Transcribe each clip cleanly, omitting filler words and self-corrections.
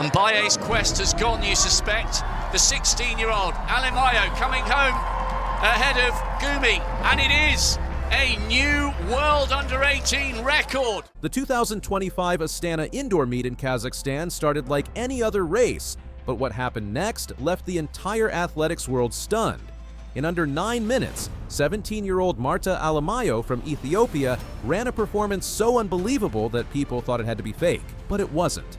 And Baye's quest has gone, you suspect. The 16-year-old Alemayo coming home ahead of Gumi, and it is a new World Under-18 record. The 2025 Astana Indoor Meet in Kazakhstan started like any other race, but what happened next left the entire athletics world stunned. In under 9 minutes, 17-year-old Marta Alemayo from Ethiopia ran a performance so unbelievable that people thought it had to be fake, but it wasn't.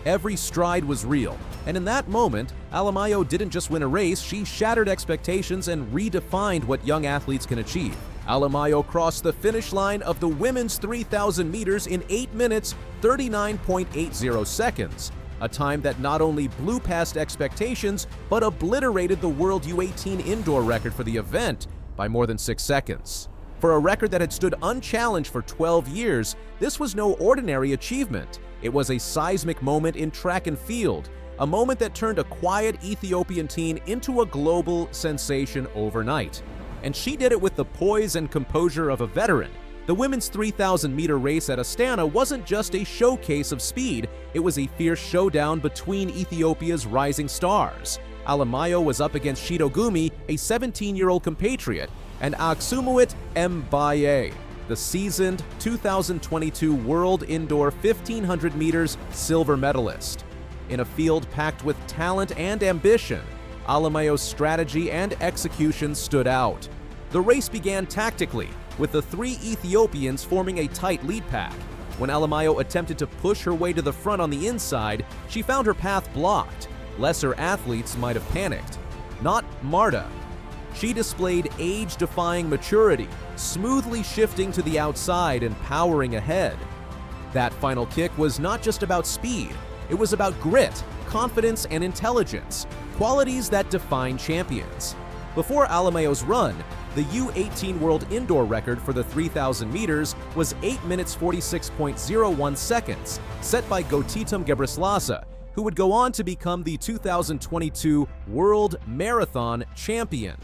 Every stride was real, and in that moment, Alemayo didn't just win a race, she shattered expectations and redefined what young athletes can achieve. Alemayo crossed the finish line of the women's 3,000 meters in 8 minutes, 39.80 seconds, a time that not only blew past expectations, but obliterated the world U18 indoor record for the event by more than 6 seconds. For a record that had stood unchallenged for 12 years, this was no ordinary achievement. It was a seismic moment in track and field, a moment that turned a quiet Ethiopian teen into a global sensation overnight. And she did it with the poise and composure of a veteran. The women's 3,000-meter race at Astana wasn't just a showcase of speed, it was a fierce showdown between Ethiopia's rising stars. Alemayo was up against Shido Gumi, a 17-year-old compatriot, and Aksumuit Mbaye, the seasoned 2022 World Indoor 1,500 meters silver medalist. In a field packed with talent and ambition, Alemayo's strategy and execution stood out. The race began tactically, with the 3 Ethiopians forming a tight lead pack. When Alemayo attempted to push her way to the front on the inside, she found her path blocked. Lesser athletes might have panicked. Not Marta. She displayed age-defying maturity, smoothly shifting to the outside and powering ahead. That final kick was not just about speed, it was about grit, confidence, and intelligence, qualities that define champions. Before Alemayo's run, the U18 World Indoor record for the 3,000 meters was 8 minutes 46.01 seconds, set by Gotitum Gebreslasa, who would go on to become the 2022 World Marathon Champion.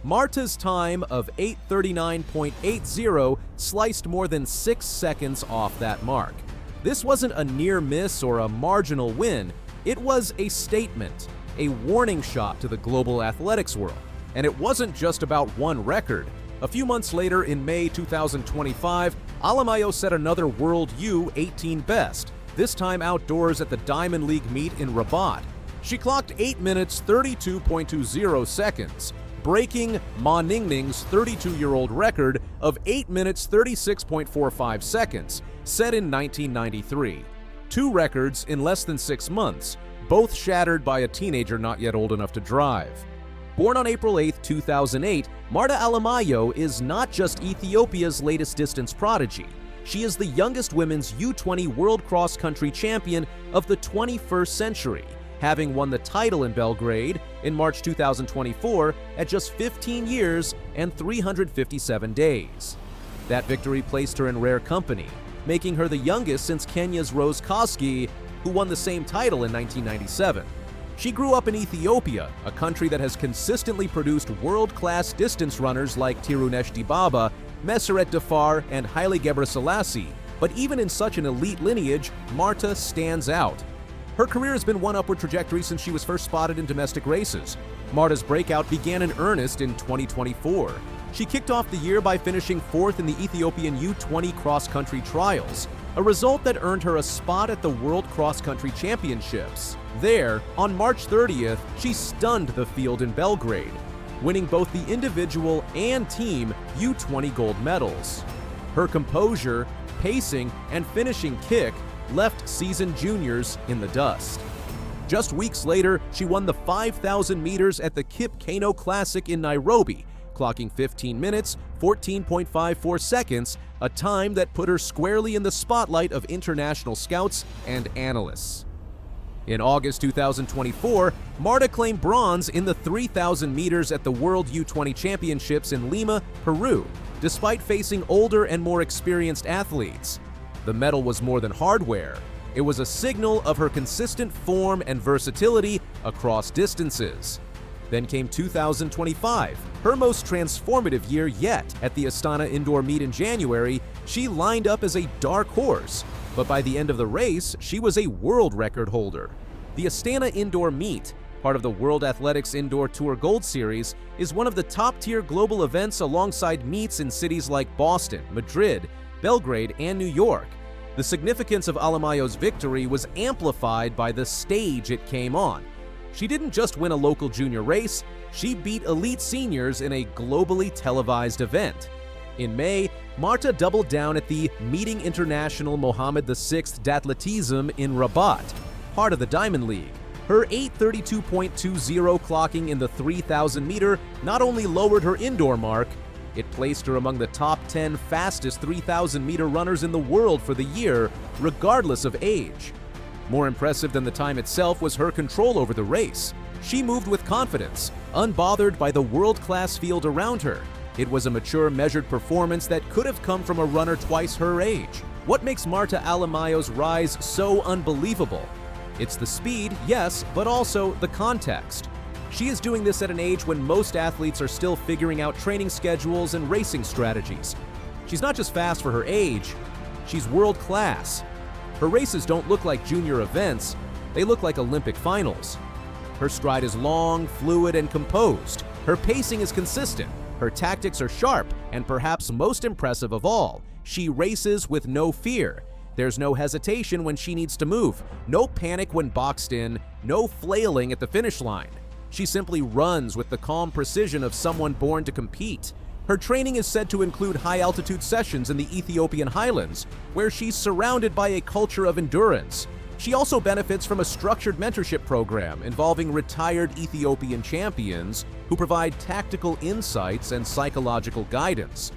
Marta's time of 8:39.80 sliced more than 6 seconds off that mark. This wasn't a near miss or a marginal win, it was a statement, a warning shot to the global athletics world. And it wasn't just about one record. A few months later, in May 2025, Alemayo set another World U18 best, this time outdoors at the Diamond League meet in Rabat. She clocked 8 minutes 32.20 seconds, breaking Ma Ningning's 32-year-old record of 8 minutes 36.45 seconds, set in 1993. 2 records in less than 6 months, both shattered by a teenager not yet old enough to drive. Born on April 8, 2008, Marta Alemayo is not just Ethiopia's latest distance prodigy. She is the youngest women's U20 World Cross Country Champion of the 21st century, having won the title in Belgrade in March 2024 at just 15 years and 357 days. That victory placed her in rare company, making her the youngest since Kenya's Rose Koski, who won the same title in 1997. She grew up in Ethiopia, a country that has consistently produced world-class distance runners like Tirunesh Dibaba, Meseret Defar, and Haile Gebrselassie. But even in such an elite lineage, Marta stands out. Her career has been one upward trajectory since she was first spotted in domestic races. Marta's breakout began in earnest in 2024. She kicked off the year by finishing 4th in the Ethiopian U20 cross-country trials, a result that earned her a spot at the World Cross Country Championships. There, on March 30th, she stunned the field in Belgrade, winning both the individual and team U20 gold medals. Her composure, pacing, and finishing kick left seasoned juniors in the dust. Just weeks later, she won the 5,000 meters at the Kip Keino Classic in Nairobi, clocking 15 minutes, 14.54 seconds, a time that put her squarely in the spotlight of international scouts and analysts. In August 2024, Marta claimed bronze in the 3,000 meters at the World U20 Championships in Lima, Peru, despite facing older and more experienced athletes. The medal was more than hardware. It was a signal of her consistent form and versatility across distances. Then came 2025, her most transformative year yet. At the Astana Indoor Meet in January, she lined up as a dark horse, but by the end of the race, she was a world record holder. The Astana Indoor Meet, part of the World Athletics Indoor Tour Gold Series, is one of the top-tier global events alongside meets in cities like Boston, Madrid, Belgrade, and New York. The significance of Alemayo's victory was amplified by the stage it came on. She didn't just win a local junior race, she beat elite seniors in a globally televised event. In May, Marta doubled down at the Meeting International Mohammed VI d'Athletisme in Rabat, part of the Diamond League. Her 8:32.20 clocking in the 3,000 meter not only lowered her indoor mark, it placed her among the top 10 fastest 3,000 meter runners in the world for the year, regardless of age. More impressive than the time itself was her control over the race. She moved with confidence, unbothered by the world-class field around her. It was a mature, measured performance that could have come from a runner twice her age. What makes Marta Alemayo's rise so unbelievable? It's the speed, yes, but also the context. She is doing this at an age when most athletes are still figuring out training schedules and racing strategies. She's not just fast for her age, she's world-class. Her races don't look like junior events, they look like Olympic finals. Her stride is long, fluid, and composed. Her pacing is consistent. Her tactics are sharp, and perhaps most impressive of all, she races with no fear. There's no hesitation when she needs to move, no panic when boxed in, no flailing at the finish line. She simply runs with the calm precision of someone born to compete. Her training is said to include high-altitude sessions in the Ethiopian highlands, where she's surrounded by a culture of endurance. She also benefits from a structured mentorship program involving retired Ethiopian champions who provide tactical insights and psychological guidance.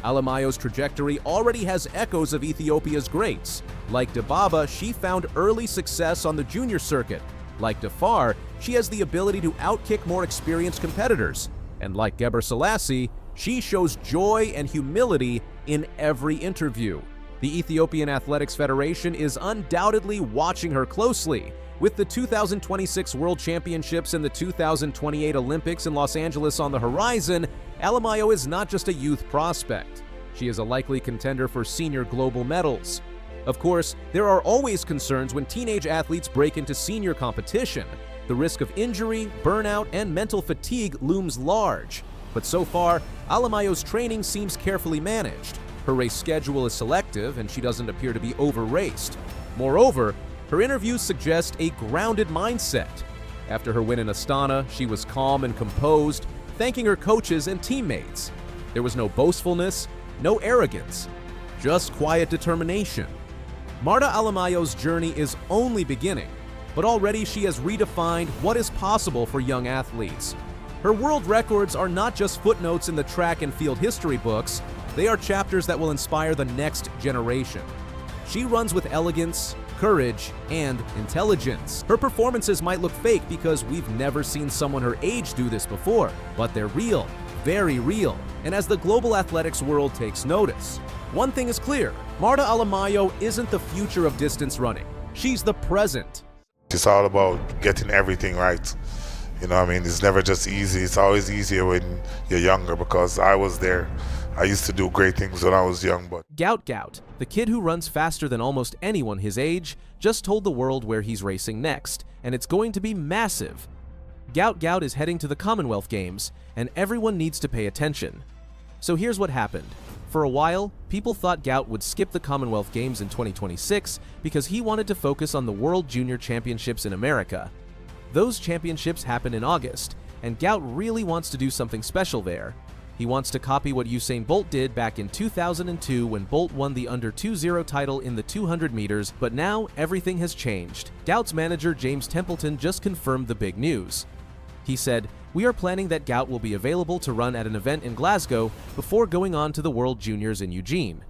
Alemayo's trajectory already has echoes of Ethiopia's greats. Like Dibaba, she found early success on the junior circuit. Like defied, she has the ability to outkick more experienced competitors. And like Gebrselassie, she shows joy and humility in every interview. The Ethiopian Athletics Federation is undoubtedly watching her closely. With the 2026 World Championships and the 2028 Olympics in Los Angeles on the horizon, Alemayo is not just a youth prospect. She is a likely contender for senior global medals. Of course, there are always concerns when teenage athletes break into senior competition. The risk of injury, burnout, and mental fatigue looms large. But so far, Alemayo's training seems carefully managed. Her race schedule is selective, and she doesn't appear to be over-raced. Moreover, her interviews suggest a grounded mindset. After her win in Astana, she was calm and composed, thanking her coaches and teammates. There was no boastfulness, no arrogance, just quiet determination. Marta Alemayo's journey is only beginning, but already she has redefined what is possible for young athletes. Her world records are not just footnotes in the track and field history books, they are chapters that will inspire the next generation. She runs with elegance, courage, and intelligence. Her performances might look fake because we've never seen someone her age do this before, but they're real, very real. And as the global athletics world takes notice, one thing is clear, Marta Alemayo isn't the future of distance running. She's the present. It's all about getting everything right. You know what I mean? It's never just easy. It's always easier when you're younger because I was there. I used to do great things when I was young, but... Gout, the kid who runs faster than almost anyone his age, just told the world where he's racing next, and it's going to be massive. Gout is heading to the Commonwealth Games, and everyone needs to pay attention. So here's what happened. For a while, people thought Gout would skip the Commonwealth Games in 2026 because he wanted to focus on the World Junior Championships in America. Those championships happen in August, and Gout really wants to do something special there. He wants to copy what Usain Bolt did back in 2002 when Bolt won the under 2.0 title in the 200 meters, but now everything has changed. Gout's manager James Templeton just confirmed the big news. He said, "We are planning that Gout will be available to run at an event in Glasgow before going on to the World Juniors in Eugene."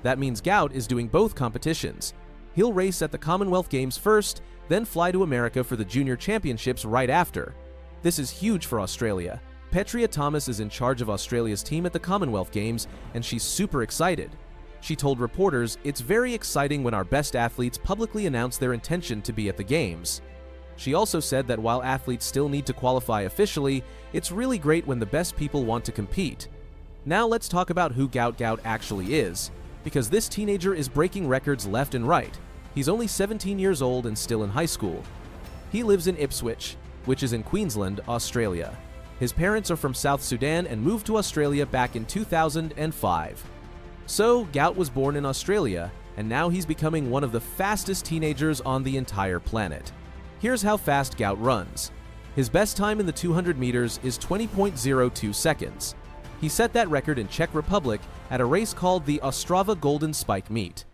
That means Gout is doing both competitions. He'll race at the Commonwealth Games first, then fly to America for the Junior Championships right after. This is huge for Australia. Petria Thomas is in charge of Australia's team at the Commonwealth Games, and she's super excited. She told reporters, "It's very exciting when our best athletes publicly announce their intention to be at the Games." She also said that while athletes still need to qualify officially, it's really great when the best people want to compete. Now let's talk about who Gout actually is, because this teenager is breaking records left and right. He's only 17 years old and still in high school. He lives in Ipswich, which is in Queensland, Australia. His parents are from South Sudan and moved to Australia back in 2005. So, Gout was born in Australia, and now he's becoming one of the fastest teenagers on the entire planet. Here's how fast Gout runs. His best time in the 200 meters is 20.02 seconds. He set that record in Czech Republic at a race called the Ostrava Golden Spike Meet.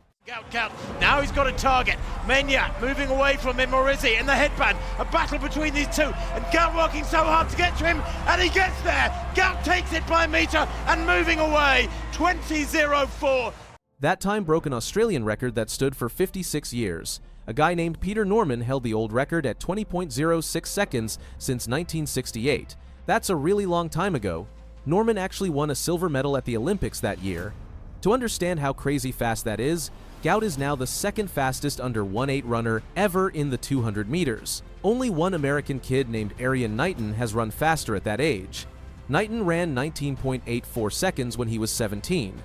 Gout. Now he's got a target. Menya moving away from him, Morizzi in the headband. A battle between these two, and Gout working so hard to get to him, and he gets there. Gout takes it by a meter and moving away, 20.04. That time broke an Australian record that stood for 56 years. A guy named Peter Norman held the old record at 20.06 seconds since 1968. That's a really long time ago. Norman actually won a silver medal at the Olympics that year. To understand how crazy fast that is, Gout is now the second fastest under 1.8 runner ever in the 200 meters. Only one American kid named Arian Knighton has run faster at that age. Knighton ran 19.84 seconds when he was 17.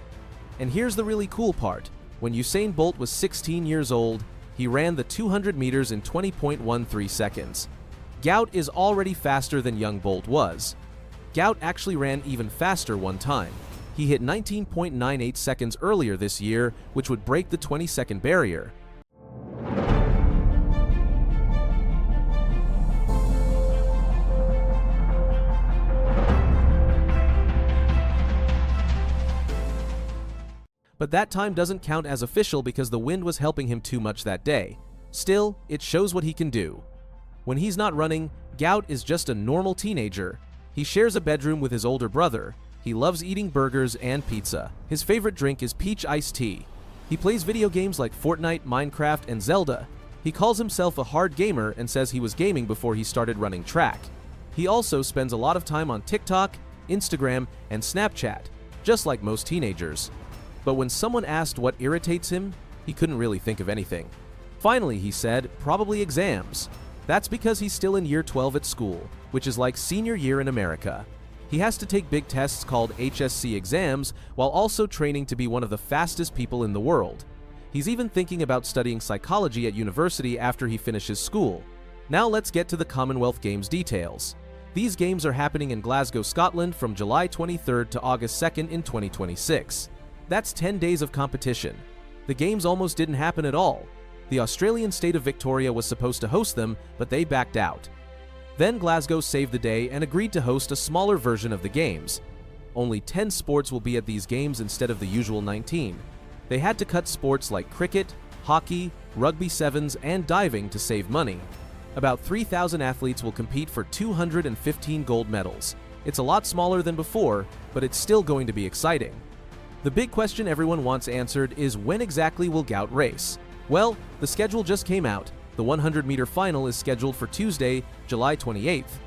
And here's the really cool part. When Usain Bolt was 16 years old, he ran the 200 meters in 20.13 seconds. Gout is already faster than young Bolt was. Gout actually ran even faster one time. He hit 19.98 seconds earlier this year, which would break the 20-second barrier. But that time doesn't count as official because the wind was helping him too much that day. Still, it shows what he can do. When he's not running, Gout is just a normal teenager. He shares a bedroom with his older brother. He loves eating burgers and pizza. His favorite drink is peach iced tea. He plays video games like Fortnite, Minecraft, and Zelda. He calls himself a hard gamer and says he was gaming before he started running track. He also spends a lot of time on TikTok, Instagram, and Snapchat, just like most teenagers. But when someone asked what irritates him, he couldn't really think of anything. Finally, he said, probably exams. That's because he's still in year 12 at school, which is like senior year in America. He has to take big tests called HSC exams while also training to be one of the fastest people in the world. He's even thinking about studying psychology at university after he finishes school. Now let's get to the Commonwealth Games details. These games are happening in Glasgow, Scotland from July 23rd to August 2nd in 2026. That's 10 days of competition. The games almost didn't happen at all. The Australian state of Victoria was supposed to host them, but they backed out. Then Glasgow saved the day and agreed to host a smaller version of the games. Only 10 sports will be at these games instead of the usual 19. They had to cut sports like cricket, hockey, rugby sevens, and diving to save money. About 3,000 athletes will compete for 215 gold medals. It's a lot smaller than before, but it's still going to be exciting. The big question everyone wants answered is when exactly will Gout race? Well, the schedule just came out. The 100-meter final is scheduled for Tuesday, July 28th.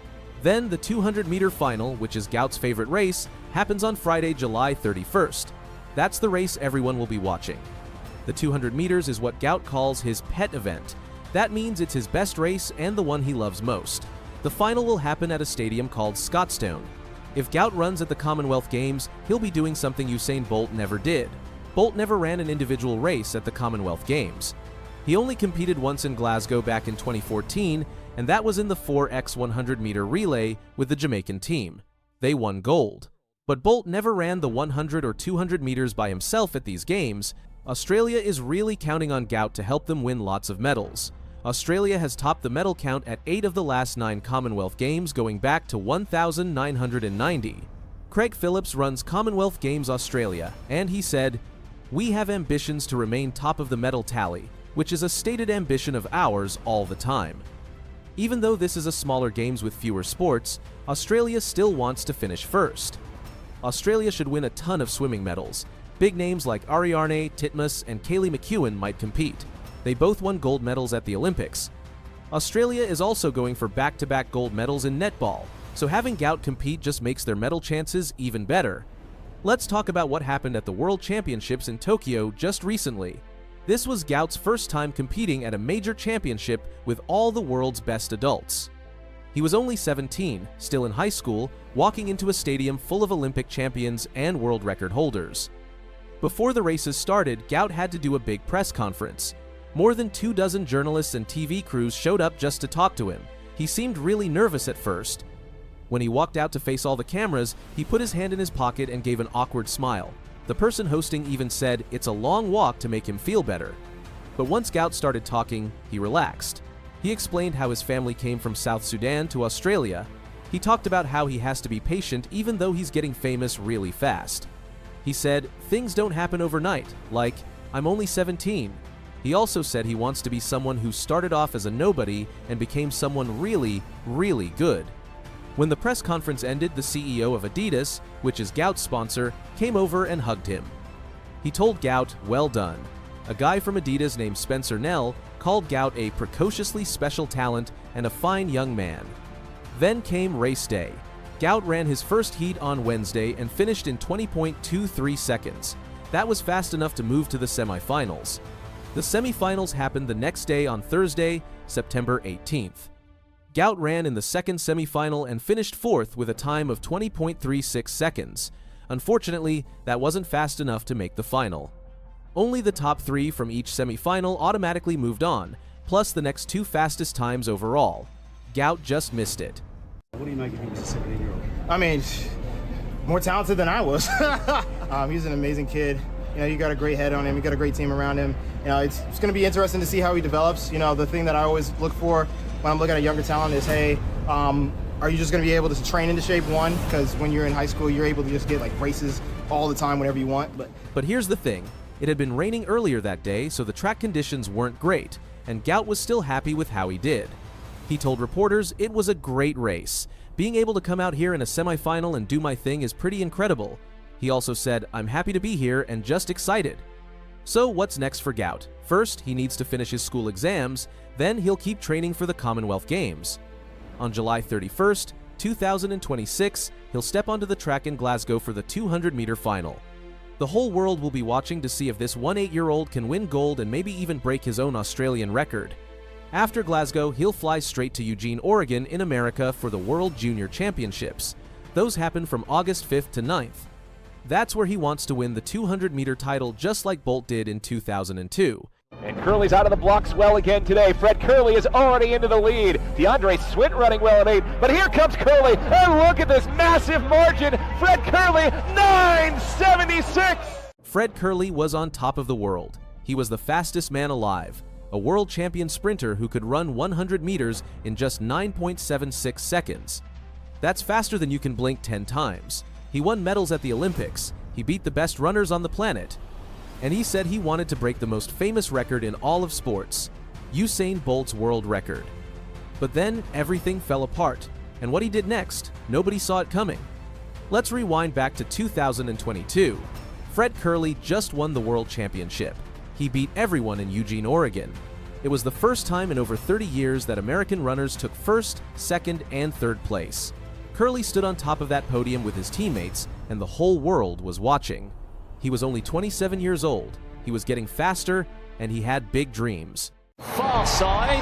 Then the 200-meter final, which is Gout's favorite race, happens on Friday, July 31st. That's the race everyone will be watching. The 200 meters is what Gout calls his pet event. That means it's his best race and the one he loves most. The final will happen at a stadium called Scotstoun. If Gout runs at the Commonwealth Games, he'll be doing something Usain Bolt never did. Bolt never ran an individual race at the Commonwealth Games. He only competed once in Glasgow back in 2014, and that was in the 4x 100-meter relay with the Jamaican team. They won gold. But Bolt never ran the 100 or 200 meters by himself at these games. Australia is really counting on Gout to help them win lots of medals. Australia has topped the medal count at 8 of the last 9 Commonwealth Games going back to 1,990. Craig Phillips runs Commonwealth Games Australia, and he said, "We have ambitions to remain top of the medal tally, which is a stated ambition of ours all the time." Even though this is a smaller games with fewer sports, Australia still wants to finish first. Australia should win a ton of swimming medals. Big names like Ariarne, Titmus, and Kaylee McEwen might compete. They both won gold medals at the Olympics. Australia is also going for back-to-back gold medals in netball, so having Gout compete just makes their medal chances even better. Let's talk about what happened at the World Championships in Tokyo just recently. This was Gout's first time competing at a major championship with all the world's best adults. He was only 17, still in high school, walking into a stadium full of Olympic champions and world record holders. Before the races started, Gout had to do a big press conference. More than 24 journalists and TV crews showed up just to talk to him. He seemed really nervous at first. When he walked out to face all the cameras, he put his hand in his pocket and gave an awkward smile. The person hosting even said it's a long walk to make him feel better. But once Gout started talking, he relaxed. He explained how his family came from South Sudan to Australia. He talked about how he has to be patient even though he's getting famous really fast. He said, things don't happen overnight, like, I'm only 17. He also said he wants to be someone who started off as a nobody and became someone really, really good. When the press conference ended, the CEO of Adidas, which is Gout's sponsor, came over and hugged him. He told Gout, well done. A guy from Adidas named Spencer Nell called Gout a precociously special talent and a fine young man. Then came race day. Gout ran his first heat on Wednesday and finished in 20.23 seconds. That was fast enough to move to the semifinals. The semifinals happened the next day on Thursday, September 18th. Gout ran in the second semifinal and finished fourth with a time of 20.36 seconds. Unfortunately, that wasn't fast enough to make the final. Only the top 3 from each semifinal automatically moved on, plus the next 2 fastest times overall. Gout just missed it. What do you make of him as a 17-year-old? I mean, more talented than I was. He's an amazing kid. You know, you got a great head on him. You got a great team around him. You know, it's going to be interesting to see how he develops. You know, the thing that I always look for when I'm looking at younger talent is, hey, are you just going to be able to train into shape? One, because when you're in high school, you're able to just get like races all the time whenever you want. But here's the thing. It had been raining earlier that day, so the track conditions weren't great, and Gout was still happy with how he did. He told reporters it was a great race. Being able to come out here in a semifinal and do my thing is pretty incredible. He also said, I'm happy to be here and just excited. So what's next for Gout? First, he needs to finish his school exams, then he'll keep training for the Commonwealth Games. On July 31st, 2026, he'll step onto the track in Glasgow for the 200-meter final. The whole world will be watching to see if this 18-year-old can win gold and maybe even break his own Australian record. After Glasgow, he'll fly straight to Eugene, Oregon in America for the World Junior Championships. Those happen from August 5th to 9th. That's where he wants to win the 200-meter title just like Bolt did in 2002. And Curley's out of the blocks well again today. Fred Curley is already into the lead. DeAndre Swint running well at 8, but here comes Curley, and look at this massive margin. Fred Curley, 9:76. Fred Curley was on top of the world. He was the fastest man alive, a world champion sprinter who could run 100 meters in just 9.76 seconds. That's faster than you can blink 10 times. He won medals at the Olympics. He beat the best runners on the planet. And he said he wanted to break the most famous record in all of sports, Usain Bolt's world record. But then everything fell apart, and what he did next, nobody saw it coming. Let's rewind back to 2022. Fred Curley just won the World Championship. He beat everyone in Eugene, Oregon. It was the first time in over 30 years that American runners took first, second, and third place. Curley stood on top of that podium with his teammates, and the whole world was watching. He was only 27 years old, he was getting faster, and he had big dreams. Far side,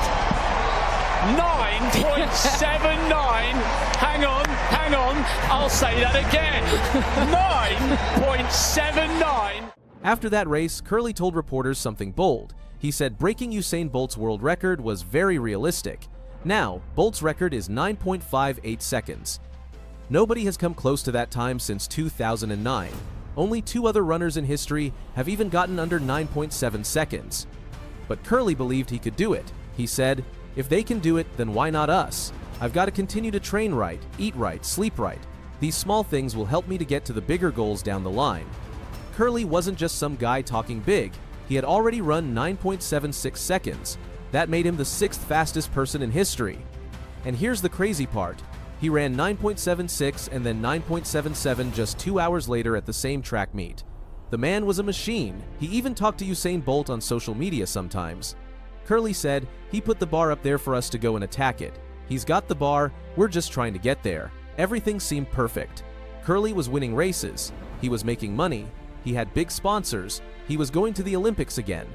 9.79. Hang on, I'll say that again. 9.79. After that race, Curley told reporters something bold. He said breaking Usain Bolt's world record was very realistic. Now, Bolt's record is 9.58 seconds. Nobody has come close to that time since 2009. Only 2 other runners in history have even gotten under 9.7 seconds. But Curley believed he could do it. He said, if they can do it, then why not us? I've got to continue to train right, eat right, sleep right. These small things will help me to get to the bigger goals down the line. Curley wasn't just some guy talking big. He had already run 9.76 seconds. That made him the 6th fastest person in history. And here's the crazy part. He ran 9.76 and then 9.77 just 2 hours later at the same track meet. The man was a machine. He even talked to Usain Bolt on social media sometimes. Curley said, he put the bar up there for us to go and attack it. He's got the bar, we're just trying to get there. Everything seemed perfect. Curley was winning races. He was making money. He had big sponsors. He was going to the Olympics again.